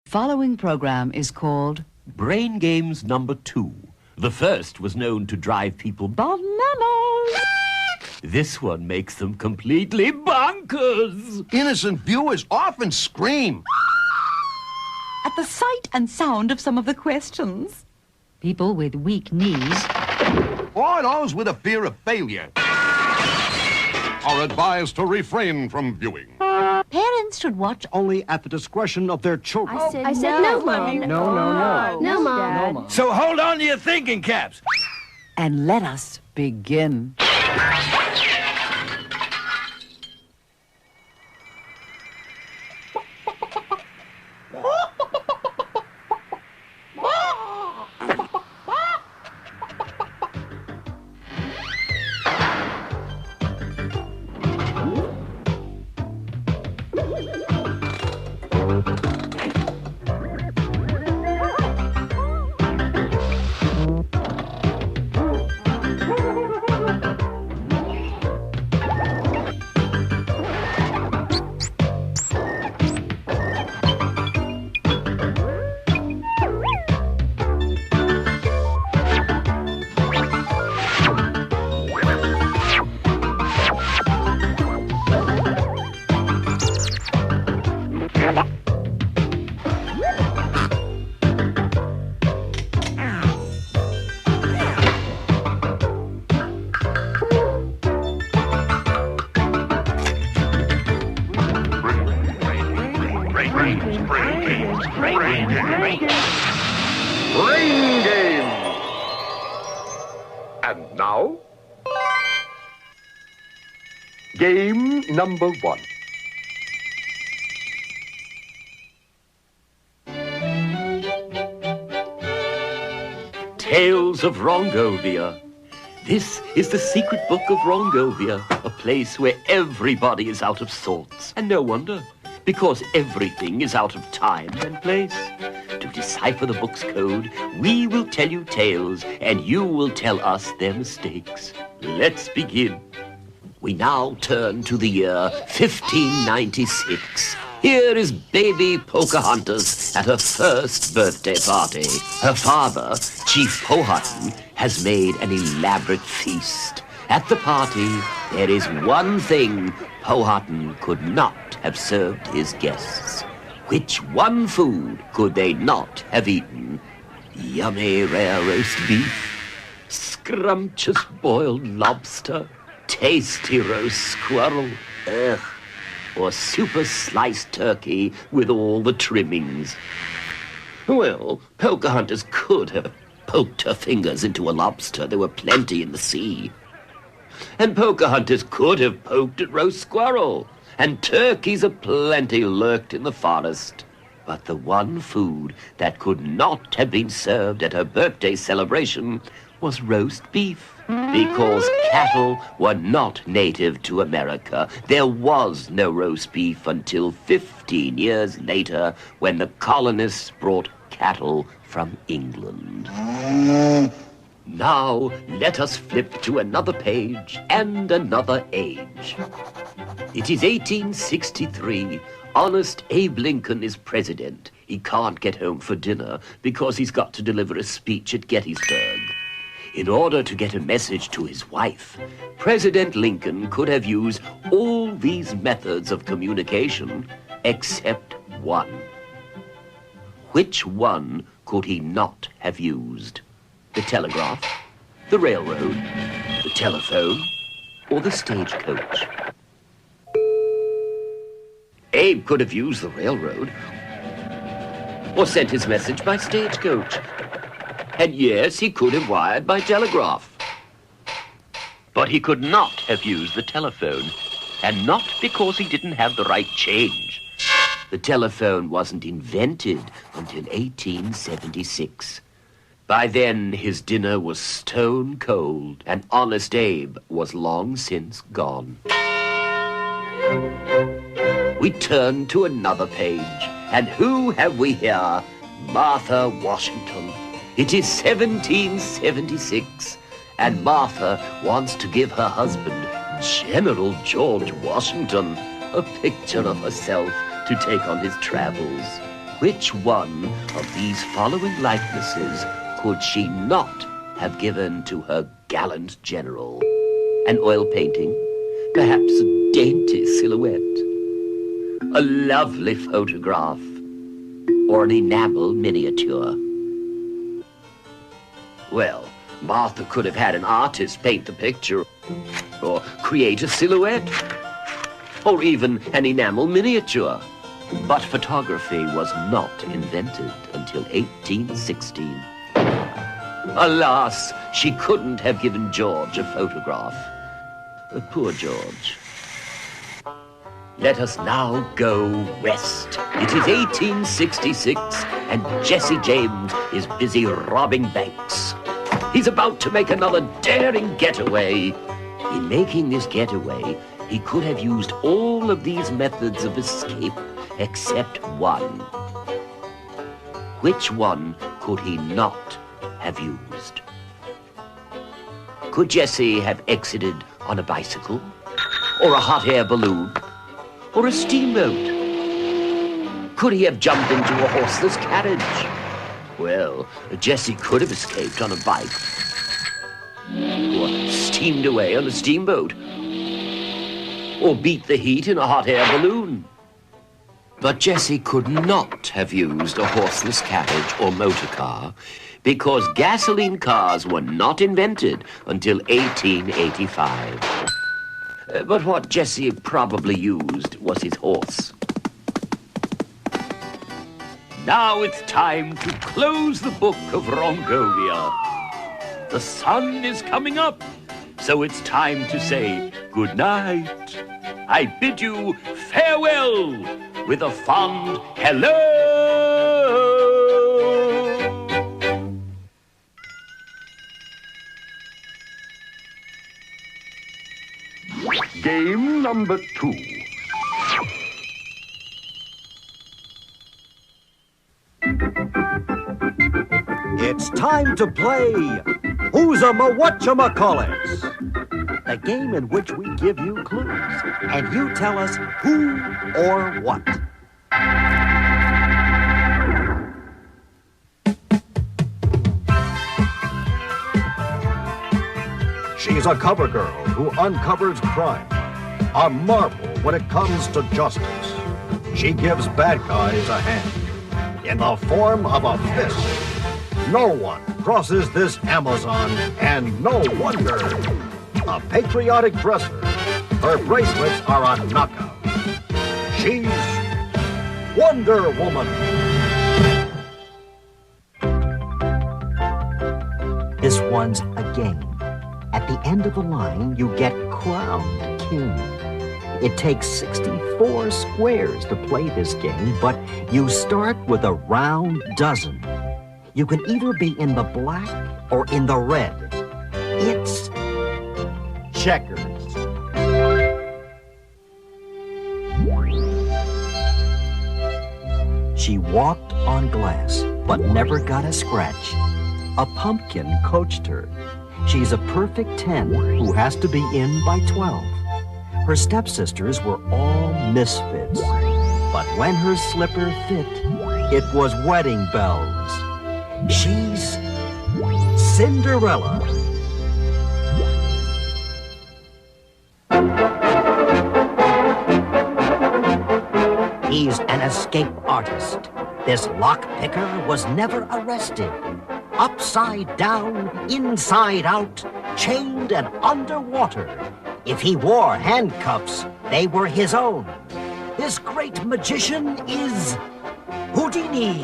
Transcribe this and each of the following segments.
Following program is called Braingames number 2. The first was known to drive people bananas. This one makes them completely bonkers. Innocent viewers often scream at the sight and sound of some of the questions. People with weak knees or those with a fear of failure are advised to refrain from viewing. Parents should watch only at the discretion of their children. I said no, Mom. No, Mom. So hold on to your thinking caps. and let us begin. Braingames. And now, game number 1. Tales of Rongovia. This is the secret book of Rongovia, a place where everybody is out of sorts. And no wonder, because everything is out of time and place. To decipher the book's code, we will tell you tales, and you will tell us their mistakes. Let's begin. We now turn to the year 1596. Here is baby Pocahontas at her first birthday party. Her father, Chief Powhatan, has made an elaborate feast. At the party, there is one thing Powhatan could not have served his guests. Which one food could they not have eaten? Yummy rare roast beef, scrumptious boiled lobster, tasty roast squirrel, or super sliced turkey with all the trimmings. Well, Pocahontas could have poked her fingers into a lobster. There were plenty in the sea. And Pocahontas could have poked at roast squirrel. And turkeys aplenty lurked in the forest. But the one food that could not have been served at her birthday celebration was roast beef. Because cattle were not native to America, there was no roast beef until 15 years later when the colonists brought cattle from England. Now, let us flip to another page and another age. It is 1863. Honest Abe Lincoln is president. He can't get home for dinner because he's got to deliver a speech at Gettysburg. In order to get a message to his wife, President Lincoln could have used all these methods of communication except one. Which one could he not have used? The telegraph, the railroad, the telephone, or the stagecoach? Abe could have used the railroad, or sent his message by stagecoach. And yes, he could have wired by telegraph. But he could not have used the telephone, and not because he didn't have the right change. The telephone wasn't invented until 1876. By then, his dinner was stone cold, and Honest Abe was long since gone. We turn to another page, and who have we here? Martha Washington. It is 1776, and Martha wants to give her husband, General George Washington, a picture of herself to take on his travels. Which one of these following likenesses could she not have given to her gallant general? An oil painting? Perhaps a dainty silhouette? A lovely photograph? Or an enamel miniature? Well, Martha could have had an artist paint the picture, or create a silhouette, or even an enamel miniature. But photography was not invented until 1816. Alas, she couldn't have given George a photograph. Poor George. Let us now go west. It is 1866, and Jesse James is busy robbing banks. He's about to make another daring getaway. In making this getaway, he could have used all of these methods of escape except one. Which one could he not have used? Could Jesse have exited on a bicycle? Or a hot air balloon? Or a steamboat? Could he have jumped into a horseless carriage? Well, Jesse could have escaped on a bike. Or steamed away on a steamboat. Or beat the heat in a hot air balloon. But Jesse could not have used a horseless carriage or motor car because gasoline cars were not invented until 1885. But what Jesse probably used was his horse. Now it's time to close the book of Rongovia. The sun is coming up, so it's time to say good night. I bid you farewell with a fond hello. Game number 2. It's time to play Who's a Whatchamacallits? The game in which we give you clues, and you tell us who or what. She's a cover girl who uncovers crime, a marvel when it comes to justice. She gives bad guys a hand in the form of a fist. No one crosses this Amazon, and no wonder. A patriotic dresser. Her bracelets are a knockout. She's Wonder Woman. This one's a game. At the end of the line, you get crowned king. It takes 64 squares to play this game, but you start with a round dozen. You can either be in the black or in the red. It's checkers. She walked on glass, but never got a scratch. A pumpkin coached her. She's a perfect 10 who has to be in by 12. Her stepsisters were all misfits. But when her slipper fit, it was wedding bells. She's Cinderella. He's an escape artist. This lockpicker was never arrested. Upside down, inside out, chained and underwater. If he wore handcuffs, they were his own. This great magician is Houdini.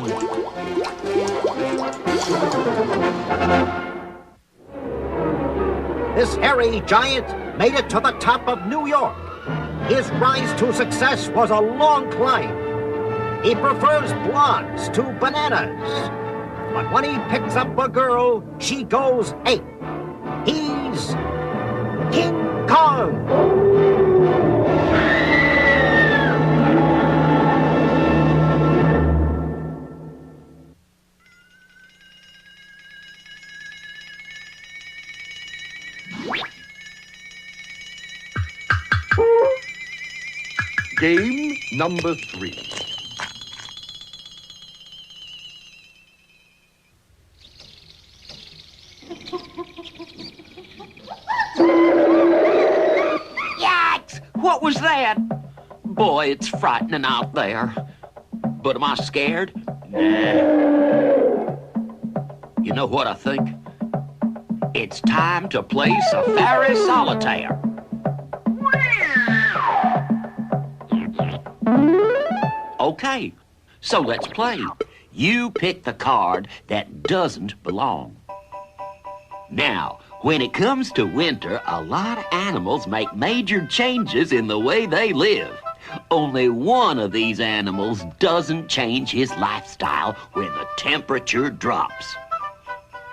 This hairy giant made it to the top of New York. His rise to success was a long climb. He prefers blondes to bananas. But when he picks up a girl, she goes ape. He's King Kong. Game number 3. Yikes! What was that? Boy, it's frightening out there. But am I scared? Nah. You know what I think? It's time to play Safari Solitaire. Okay, so let's play. You pick the card that doesn't belong. Now, when it comes to winter, a lot of animals make major changes in the way they live. Only one of these animals doesn't change his lifestyle when the temperature drops.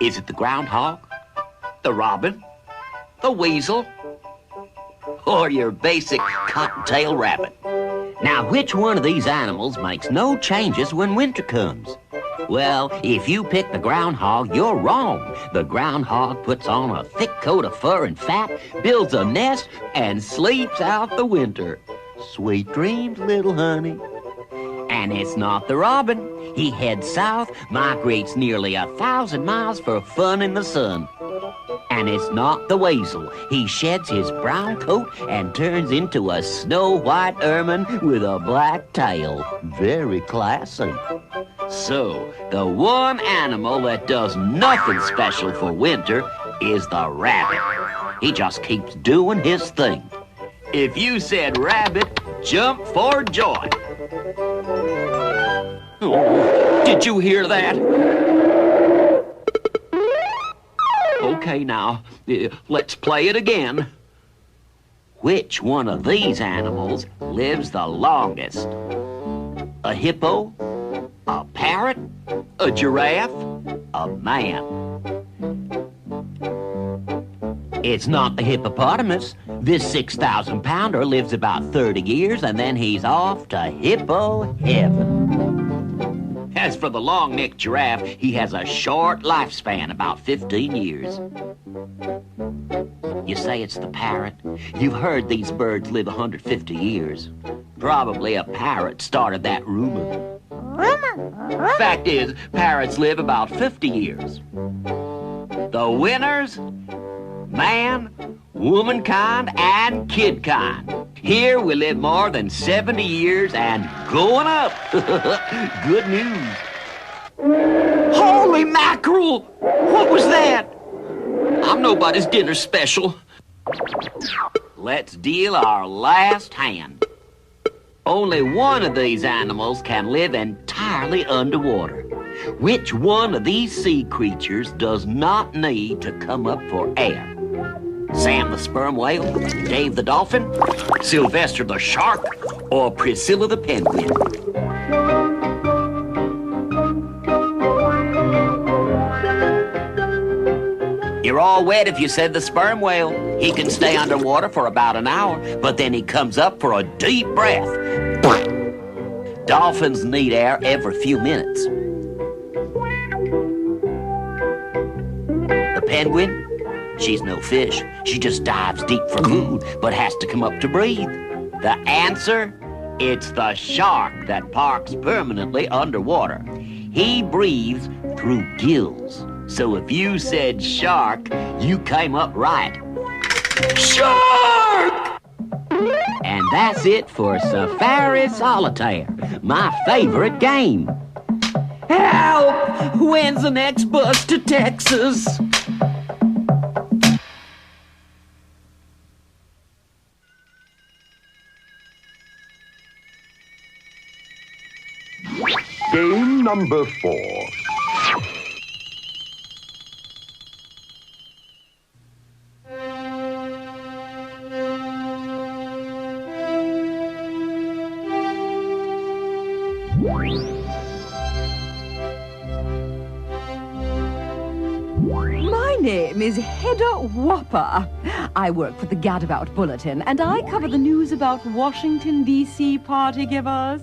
Is it the groundhog, the robin, the weasel, or your basic cottontail rabbit? Now, which one of these animals makes no changes when winter comes? Well, if you pick the groundhog, you're wrong. The groundhog puts on a thick coat of fur and fat, builds a nest, and sleeps out the winter. Sweet dreams, little honey. And it's not the robin. He heads south, migrates nearly 1,000 miles for fun in the sun. And it's not the weasel. He sheds his brown coat and turns into a snow-white ermine with a black tail. Very classy. So, the one animal that does nothing special for winter is the rabbit. He just keeps doing his thing. If you said rabbit, jump for joy. Oh, did you hear that? Okay, now, let's play it again. Which one of these animals lives the longest? A hippo? A parrot? A giraffe? A man? It's not the hippopotamus. This 6,000-pounder lives about 30 years, and then he's off to hippo heaven. As for the long-necked giraffe, he has a short lifespan, about 15 years. You say it's the parrot? You've heard these birds live 150 years. Probably a parrot started that rumor. Fact is, parrots live about 50 years. The winners? Man, womankind, and kidkind. Here we live more than 70 years and going up. Good news. Holy mackerel! What was that? I'm nobody's dinner special. Let's deal our last hand. Only one of these animals can live entirely underwater. Which one of these sea creatures does not need to come up for air? Sam the sperm whale, Dave the dolphin, Sylvester the shark, or Priscilla the penguin? You're all wet if you said the sperm whale. He can stay underwater for about an hour, but then he comes up for a deep breath. Dolphins need air every few minutes. The penguin? She's no fish. She just dives deep for food, but has to come up to breathe. The answer? It's the shark that parks permanently underwater. He breathes through gills. So if you said shark, you came up right. Shark! And that's it for Safari Solitaire, my favorite game. Help! When's the next bus to Texas? Game number 4. My name is Hedda Whopper. I work for the Gadabout Bulletin, and I cover the news about Washington, D.C. party givers.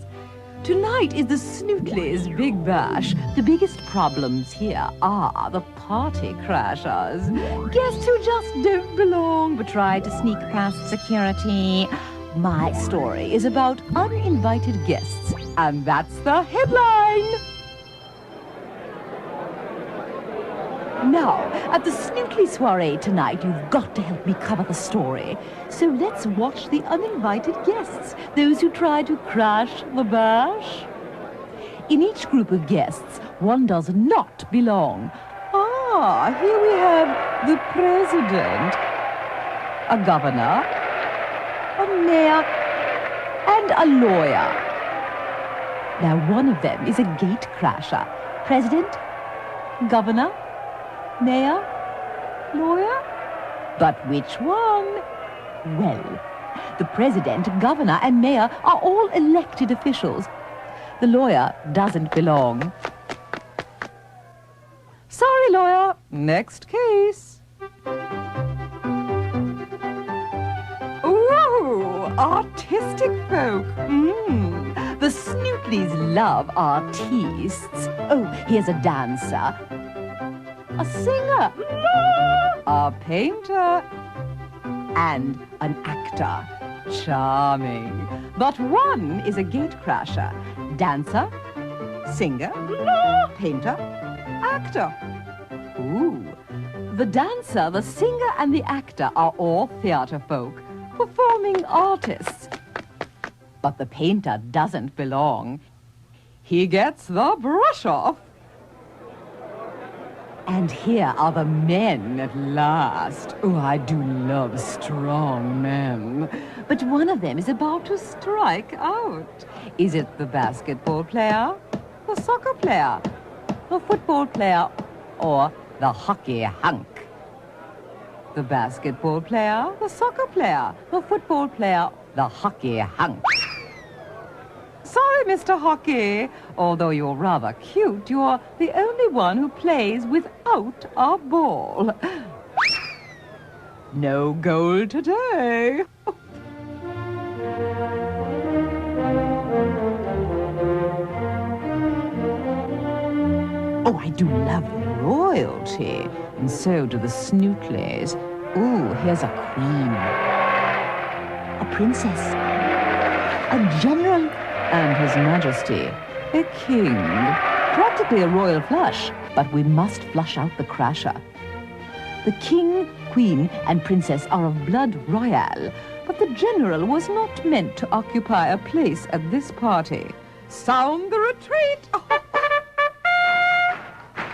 Tonight is the Snootleys' Big Bash. The biggest problems here are the party crashers. Guests who just don't belong but try to sneak past security. My story is about uninvited guests, and that's the headline. Now, at the Snootly soiree tonight, you've got to help me cover the story. So let's watch the uninvited guests, those who try to crash the bash. In each group of guests, one does not belong. Ah, here we have the president, a governor, a mayor, and a lawyer. Now, one of them is a gate crasher. President, governor, mayor, lawyer? But which one? Well, the president, governor, and mayor are all elected officials. The lawyer doesn't belong. Sorry, lawyer. Next case. Ooh, artistic folk. The Snootleys love artistes. Oh, here's a dancer. A singer. A painter. And an actor. Charming. But one is a gate crasher. Dancer, singer, painter, actor. Ooh. The dancer, the singer, and the actor are all theater folk, performing artists. But the painter doesn't belong. He gets the brush off. And here are the men at last. Oh, I do love strong men. But one of them is about to strike out. Is it the basketball player, the soccer player, the football player, or the hockey hunk? The basketball player, the soccer player, the football player, the hockey hunk. Sorry, Mr. Hockey. Although you're rather cute, you're the only one who plays without a ball. No goal today. Oh, I do love royalty. And so do the Snootleys. Ooh, here's a queen. A princess. A general. And His Majesty, a king. Practically a royal flush, but we must flush out the crasher. The king, queen, and princess are of blood royal, but the general was not meant to occupy a place at this party. Sound the retreat!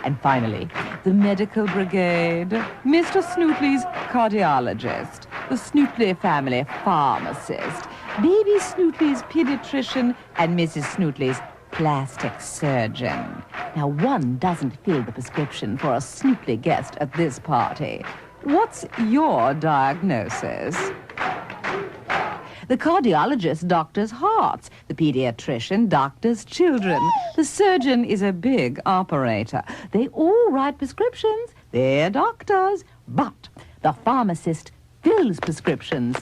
And finally, the medical brigade. Mr. Snootly's cardiologist, the Snootley family pharmacist, Baby Snootley's pediatrician, and Mrs. Snootley's plastic surgeon. Now, one doesn't fill the prescription for a Snootley guest at this party. What's your diagnosis? The cardiologist doctors hearts. The pediatrician doctors children. The surgeon is a big operator. They all write prescriptions. They're doctors. But the pharmacist fills prescriptions.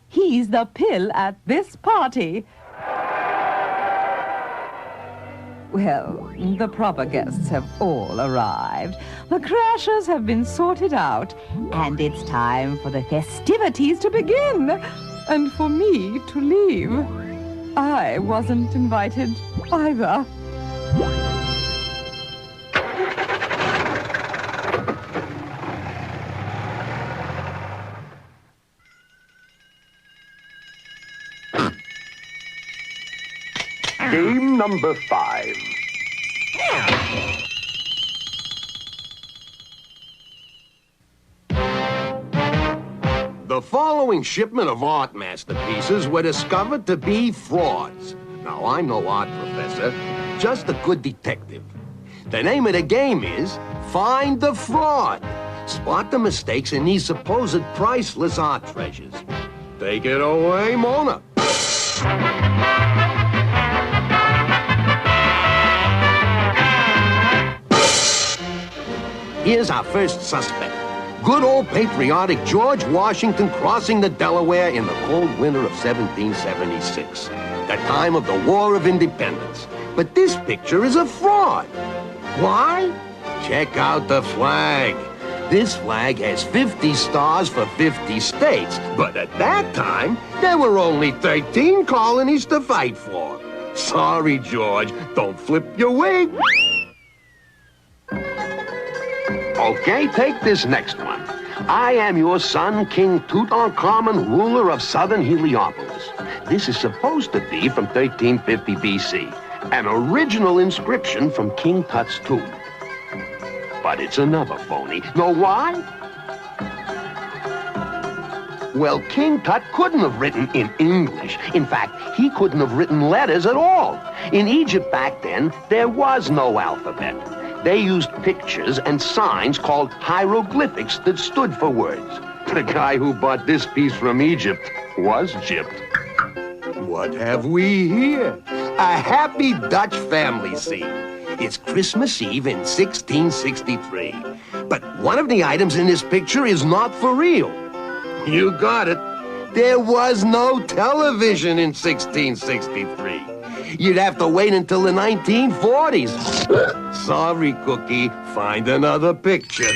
He's the pill at this party. Well, the proper guests have all arrived. The crashers have been sorted out, and it's time for the festivities to begin, and for me to leave. I wasn't invited either. Game number 5. The following shipment of art masterpieces were discovered to be frauds. Now, I'm no art professor, just a good detective. The name of the game is Find the Fraud. Spot the mistakes in these supposed priceless art treasures. Take it away, Mona. Here's our first suspect. Good old patriotic George Washington crossing the Delaware in the cold winter of 1776, the time of the War of Independence. But this picture is a fraud. Why? Check out the flag. This flag has 50 stars for 50 states, but at that time, there were only 13 colonies to fight for. Sorry, George, don't flip your wig. Okay, take this next one. I am your son, King Tutankhamun, ruler of southern Heliopolis. This is supposed to be from 1350 BC, an original inscription from King Tut's tomb. But it's another phony. Know why? Well, King Tut couldn't have written in English. In fact, he couldn't have written letters at all. In Egypt back then, there was no alphabet. They used pictures and signs called hieroglyphics that stood for words. The guy who bought this piece from Egypt was gypped. What have we here? A happy Dutch family scene. It's Christmas Eve in 1663. But one of the items in this picture is not for real. You got it. There was no television in 1663. You'd have to wait until the 1940s. Sorry, Cookie. Find another picture.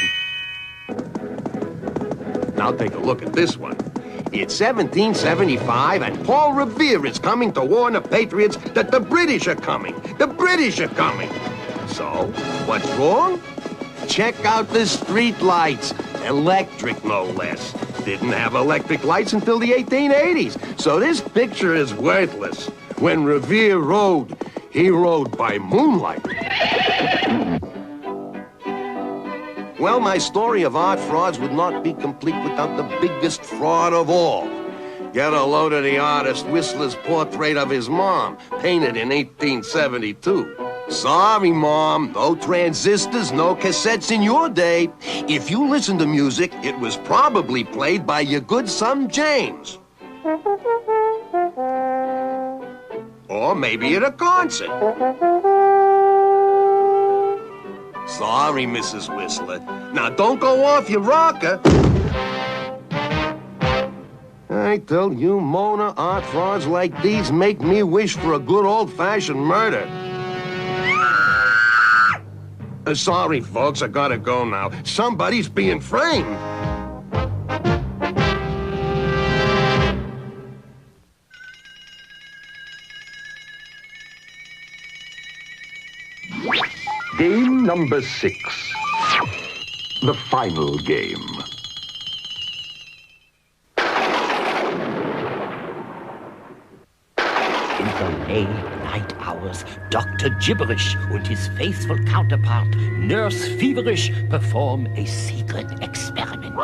Now take a look at this one. It's 1775, and Paul Revere is coming to warn the Patriots that the British are coming. The British are coming. So, what's wrong? Check out the street lights. Electric, no less. Didn't have electric lights until the 1880s, so this picture is worthless. When Revere rode, he rode by moonlight. Well, my story of art frauds would not be complete without the biggest fraud of all. Get a load of the artist Whistler's portrait of his mom, painted in 1872. Sorry, Mom, no transistors, no cassettes in your day. If you listen to music, it was probably played by your good son, James. Or maybe at a concert. Sorry, Mrs. Whistler. Now, don't go off your rocker. I tell you, Mona, art frauds like these make me wish for a good old-fashioned murder. Sorry, folks, I gotta go now. Somebody's being framed. Game number 6. The final game. In the late-night hours, Dr. Gibberish and his faithful counterpart, Nurse Feverish, perform a secret experiment.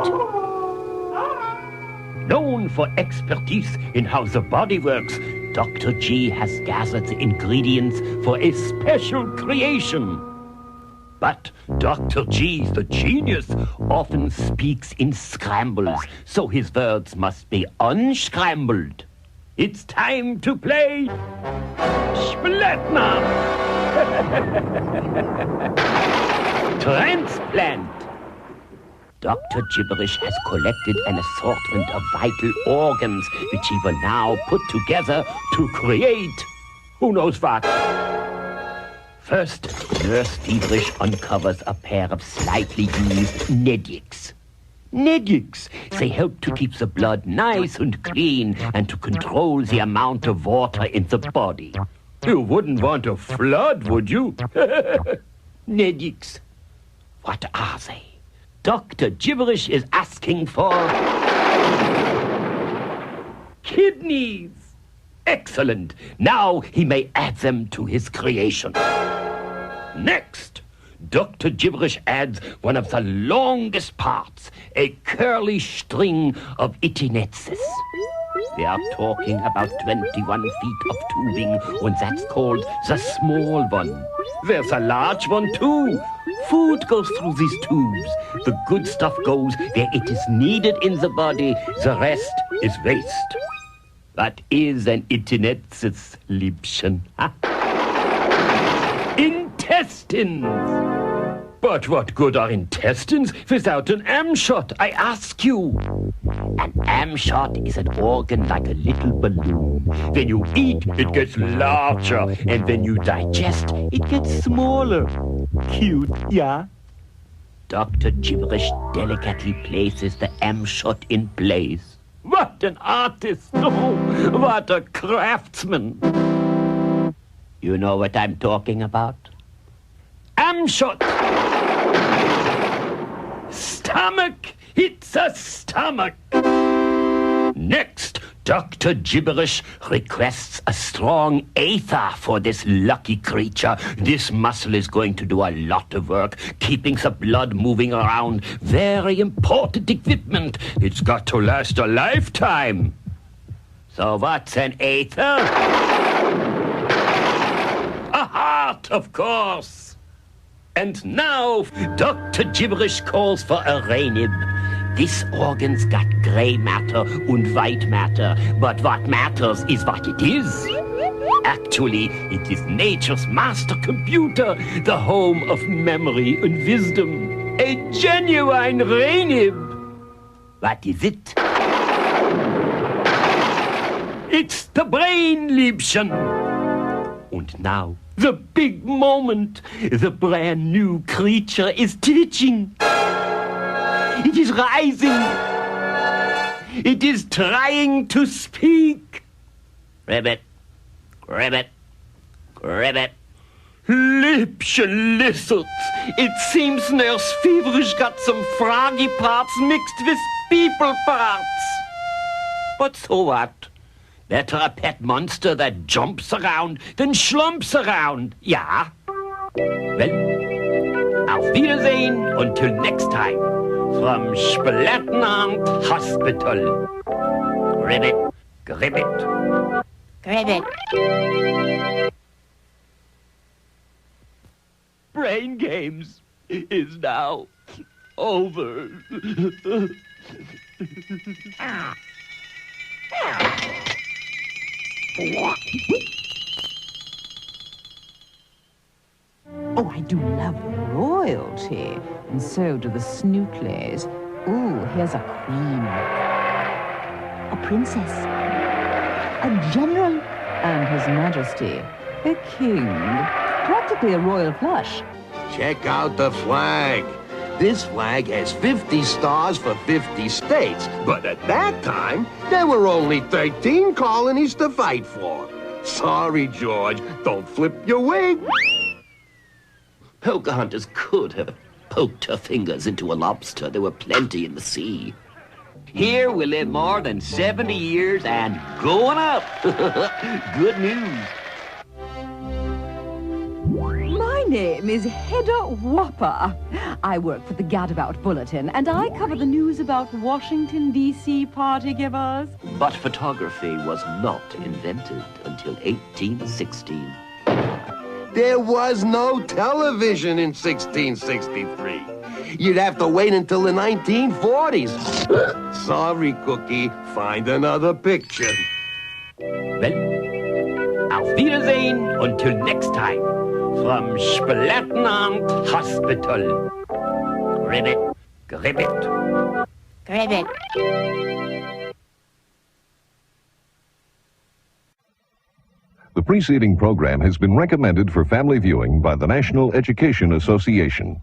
Known for expertise in how the body works, Dr. G has gathered the ingredients for a special creation. But Dr. G, the genius, often speaks in scrambles, so his words must be unscrambled. It's time to play Splatna! Transplant! Dr. Gibberish has collected an assortment of vital organs which he will now put together to create who knows what. First, Nurse Feverish uncovers a pair of slightly used Nedics. Nedics. They help to keep the blood nice and clean and to control the amount of water in the body. You wouldn't want a flood, would you? Nedics. What are they? Dr. Gibberish is asking for kidneys. Excellent. Now he may add them to his creation. Next, Dr. Gibberish adds one of the longest parts, a curly string of itinesis. We are talking about 21 feet of tubing, and that's called the small one. There's a large one, too. Food goes through these tubes. The good stuff goes where it is needed in the body. The rest is waste. That is an itinesis, Liebchen. Intestines! But what good are intestines without an am shot, I ask you? An am shot is an organ like a little balloon. When you eat, it gets larger, and when you digest, it gets smaller. Cute, yeah? Dr. Gibberish delicately places the am shot in place. What an artist! Oh, what a craftsman! You know what I'm talking about? Am shot! Stomach! It's a stomach! Next, Dr. Gibberish requests a strong aether for this lucky creature. This muscle is going to do a lot of work, keeping the blood moving around. Very important equipment. It's got to last a lifetime. So what's an aether? A heart, of course. And now, Dr. Gibberish calls for a renib. This organ's got grey matter and white matter, but what matters is what it is. Actually, it is nature's master computer, the home of memory and wisdom. A genuine renib. What is it? It's the brain, Liebchen. And now, the big moment. The brand new creature is twitching. It is rising. It is trying to speak. Ribbit, ribbit, ribbit. Liebchen lizards. It seems Nurse Feverish got some froggy parts mixed with people parts. But so what? Better a pet monster that jumps around than schlumps around, yeah? Well, auf Wiedersehen until next time. From Splattenarm Hospital. Ribbit, gribbit, gribbit. Brain Games is now over. Oh, I do love royalty. And so do the Snootleys. Ooh, here's a queen. A princess. A general. And His Majesty. A king. Practically a royal flush. Check out the flag. This flag has 50 stars for 50 states, but at that time, there were only 13 colonies to fight for. Sorry, George, don't flip your wig. Pocahontas could have poked her fingers into a lobster. There were plenty in the sea. Here we live more than 70 years and going up. Good news. My name is Hedda Whopper. I work for the Gadabout Bulletin, and I cover the news about Washington, D.C. party givers. But photography was not invented until 1816. There was no television in 1663. You'd have to wait until the 1940s. Sorry, Cookie. Find another picture. Well, auf Wiedersehen until next time. From Splattenarm Hospital. Ribbit, gribbit, gribbit. The preceding program has been recommended for family viewing by the National Education Association.